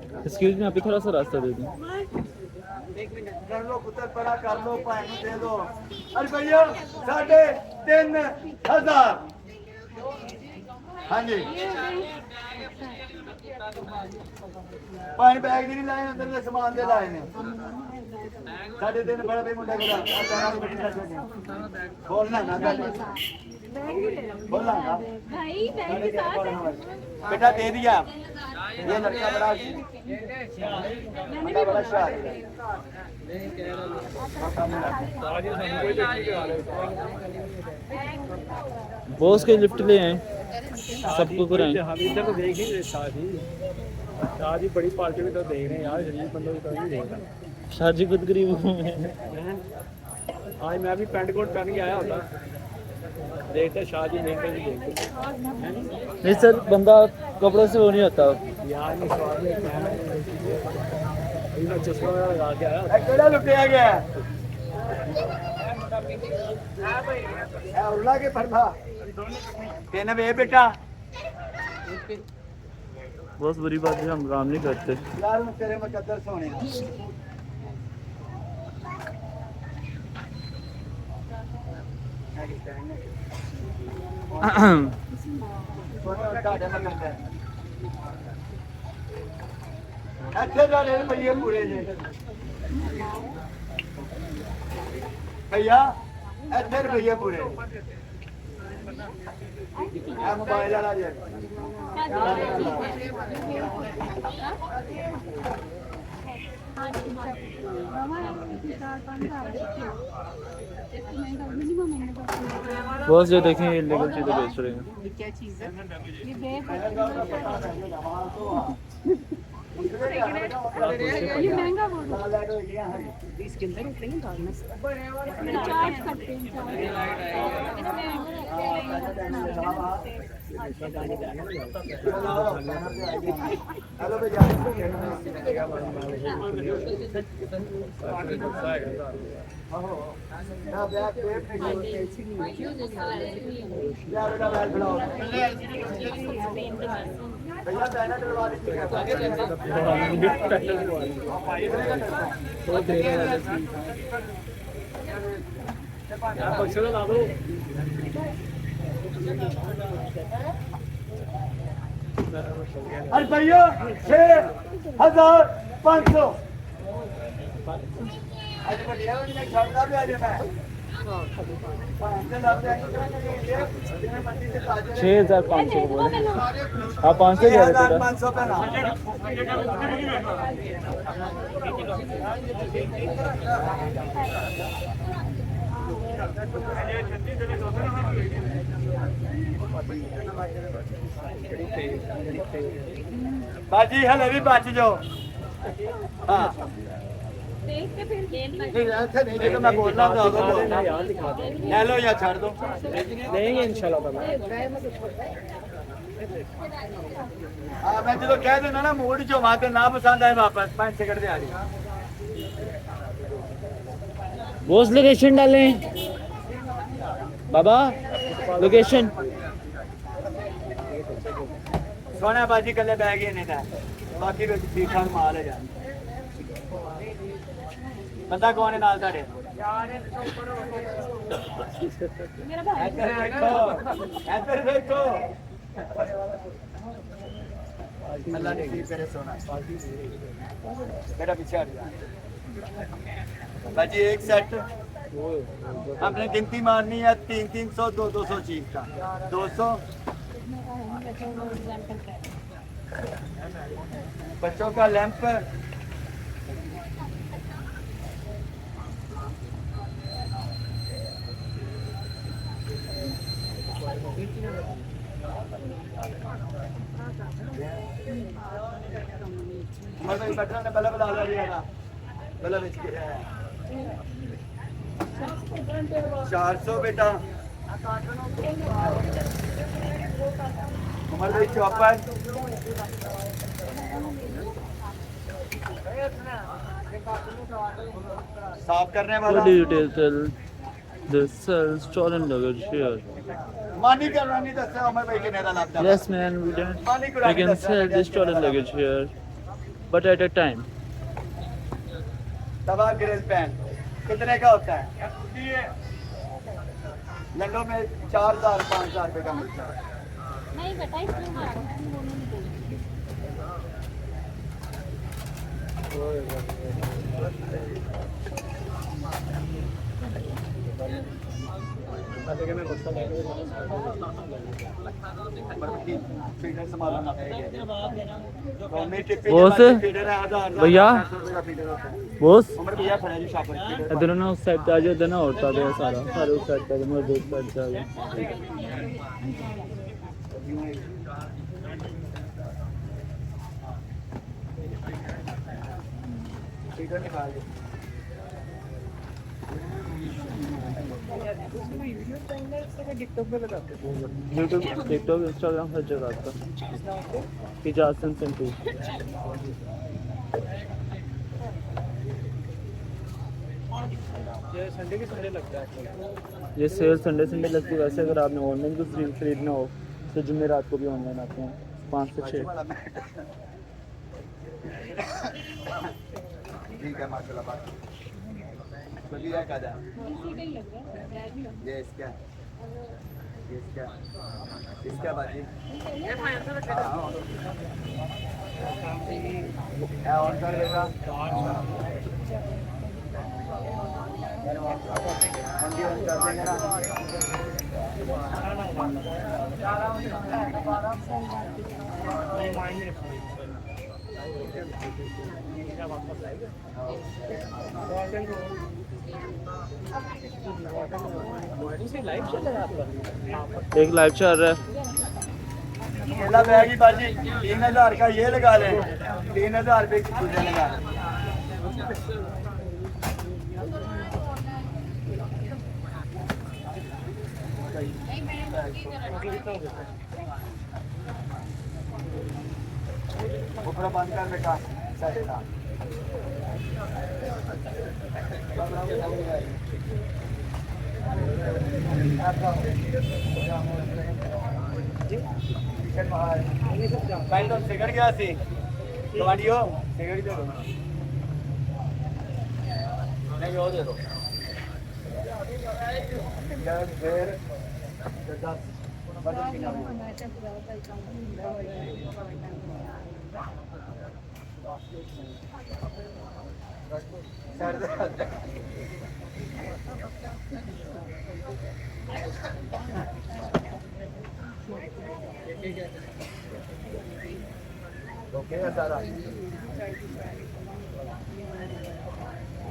Excuse me, अभी थोड़ा सा रास्ता दे दूं। एक मिनट कर लो, पुत्र पड़ा कर लो, पानी दे दो। अरे भैया 3,500। हाँ जी पानी बैग नहीं लाए, अंदर के सामान दे लाए ने। 3.5 बड़ा भी मुंडा करा बोलना ना बोलना ना भाई बैग के साथ है। बेटा दे दिया। ये लड़का बड़ा शाह है। बॉस के लिफ्ट ले आए, सबको कराएं। हम इधर तो देख ही नहीं शादी। शादी बड़ी पार्टी में तो देख रहे हैं यार, गरीब बंदों की तो नहीं देख रहा। शादी खुद गरीब हूँ मैं। आज मैं भी पैंट कोट पहन के आया होता, देखते शादी नहीं कभी देखते नहीं सर, बंदा कपड़ों से वो नहीं होता। यार। नहीं स्वाद में मैं चश्मा वगैरह लगा के आया। केड़ा लुटिया गया उल्ला के फरफा तेने वे बेटा। बहुत बुरी बात है, हम काम नहीं करते। यार मैं तेरे मुकद्दर सोने अच्छे जा रहे भैया पूरे जे भैया अच्छे भैया पूरे मोबाइल वाला जे बॉस जो देखें इलीगल चीज़ें बेच रहे हैं। ये क्या चीज है? ये बैग ये महंगा बोलो। इसके अंदर उतरेंगे डालना चार्ज करते हैं हेलो भैया ना बैग यार बेटा बैग खिलाओ भैया बैनर डलवा दीजिए ला दो। अरे भैया 6,500 आज बढ़िया मैं छोड़ता भी आज मैं 6,500 बोले। हाँ 500 क्या देते 6,500 पे ना बाजी हले भी बच जाओ। हाँ देख के फिर नहीं ऐसे नहीं तो मैं बोलना तो ले लो या छोड़ दो लेंगे इंशाल्लाह। हाँ मैं जो कह देना ना मूड जो वहाँ पे ना पसंद आए वापस 5 सेकंड दे आ रही बॉस लोकेशन डालें बाबा, लोकेशन। सोना बाजी कल बैग ही नहीं था, बाकी ठीक ठाक माल है जान। बंदा कौन है नाल तारे? मेरा भाई इधर देखो अल्लाह ने नसीब करे सोना। बेटा पीछे हट जा बाजी। एक सेट हमने गिनती मारनी है 300 200 चीज का 200 बच्चों का लैंप भाई बटन ने बल्ला बल्ला लिया ना बल्ला बेच के 400 बेटा। उमर भाई चौपर साफ करने वाला। What do you tell the sell stolen luggage here? मानी करना नहीं दस्या उमर भाई के नेता लगता। Yes man, we can sell this stolen luggage here. but at a time. Tawa grill pan कितने का होता है? लंडो में 4000 5000 रुपए का मिलता है। नहीं बेटा इसमें मारो फीडर संभालना बोस भैया बोस उम्र भैया खड़ा जी शापर इधर ना उस साइड पे आ जाओ, इधर ना औरता दे सारा सारे उस साइड पे मैं दूर साइड से आ गया। फीडर निकाल दो। यूट्यूब टिकटॉक इंस्टाग्राम हर जगह आता इजाजत सेंटू। ये संडे के संडे लगता है। ये सेल संडे संडे लगती है। वैसे अगर आपने ऑनलाइन कुछ खरीदना हो तो जुमेरात को भी ऑनलाइन आते हैं 5 से 6। ठीक है माशाल्लाह बात बढ़िया का जा ये इसका बाजी ऑन कर देगा मंडी ऑन कर देंगे ना एक लाइव चल रहा है। पहला बैग ही बाजी 3000 का ये लगा लें 3000 रुपए की चीजें लगा लें। ऊपर बंद कर बेटा साइड का पहले तो सिगड़ गया सी कमांडियो सिगड़ दे दो नहीं वो दे दो यार फिर 10 बटन की ना ओके सारा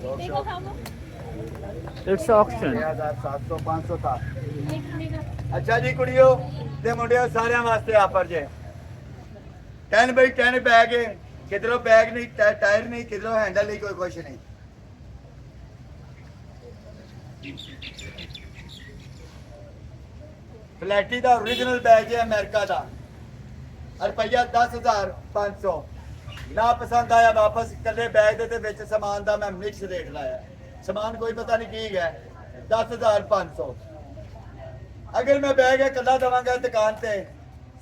देखो खाओ इट्स ऑक्शन 6700 500 था। अच्छा जी कुड़ियो ते मुंडियो सारे वास्ते ऑफर जे 10 बाई 10 बैग है किधरों बैग नहीं टायर नहीं किधरों हैंडल नहीं कोई कुछ नहीं। फ्लैटी का ओरिजिनल बैग है अमेरिका का रुपया 10,500 ना पसंद आया वापस कले बैग दे विच समान का मैं मिक्स रेट लाया समान कोई पता नहीं की है 10,500। अगर मैं बैग है कला देवांगा दुकान से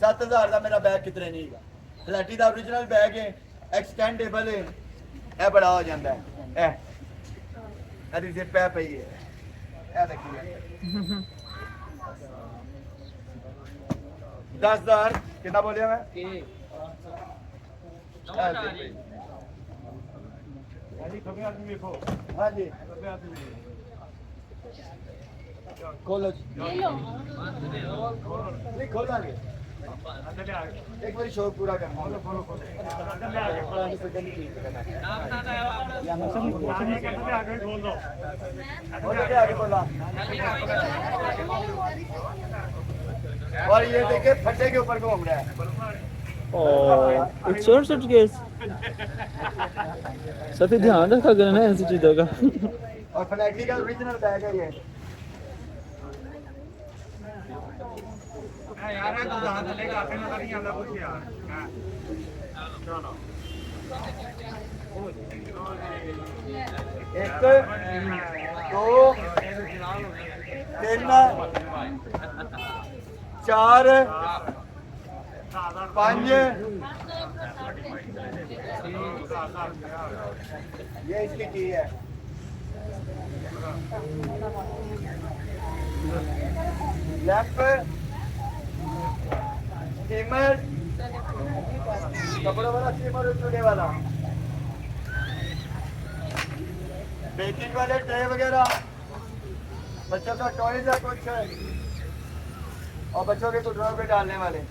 7,000 का मेरा बैग कितने नहीं है। फ्लैटी का ओरिजिनल बैग है एक्सटेंडेबल है यह बड़ा हो जाता है जिप पै पई है 10,000 कितना बोलिया मैं हाँ जी खोलो ले लो नहीं खोलेंगे एक बार शौक पूरा करना आगे बोला और ये देखिए फट्टे के ऊपर घूम रहा है। It's your suitcase. सभी ध्यान रखा करना ना ऐसी चीजों का। और फ्लैटी का ओरिजिनल बैग है ये यार तो हाथ लेगा फिर नजर नहीं आता कुछ यार चलो एक दो तीन चार 5 ये इसकी की है। लेफ्ट स्टीमर, कपड़ों वाला स्टीमर, चूल्हे वाला, बेकिंग वाले ट्रे वगैरह, बच्चों का टॉयज है कुछ, और बच्चों के टुकड़ों पे डालने वाले।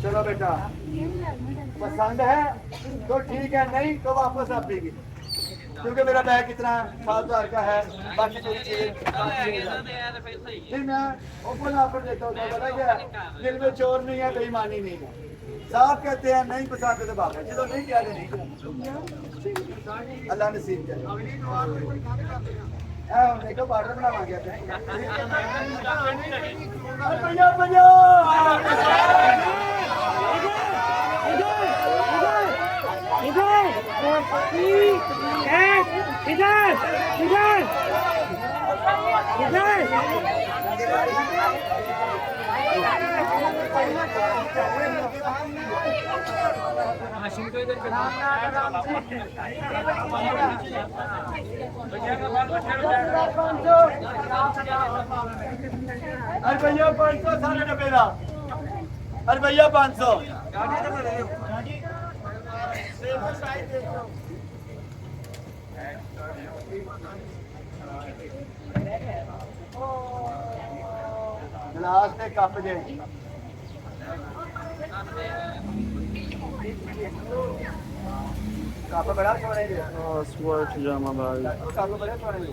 चलो बेटा, पसंद है तो ठीक है, नहीं तो वापस आप देगी, क्योंकि मेरा बैग कितना 7,000 का है, बाकी कोई चीज फिर मैं ओपन ऑफर देता हूँ। पता क्या, दिल में चोर नहीं है, बेईमानी नहीं है, साफ कहते हैं नहीं पसंद है तो वापस, चलो नहीं क्या नहीं, अल्लाह नसीब करे। देखो बार्डर बना गया भैया भैया अरे भैया 500 सारे डब्बे ला, अरे भैया 500 गिलास ने कप दे कप बड़ा सोने दे स्पोर्ट जामा भाई कप बड़ा सोने दे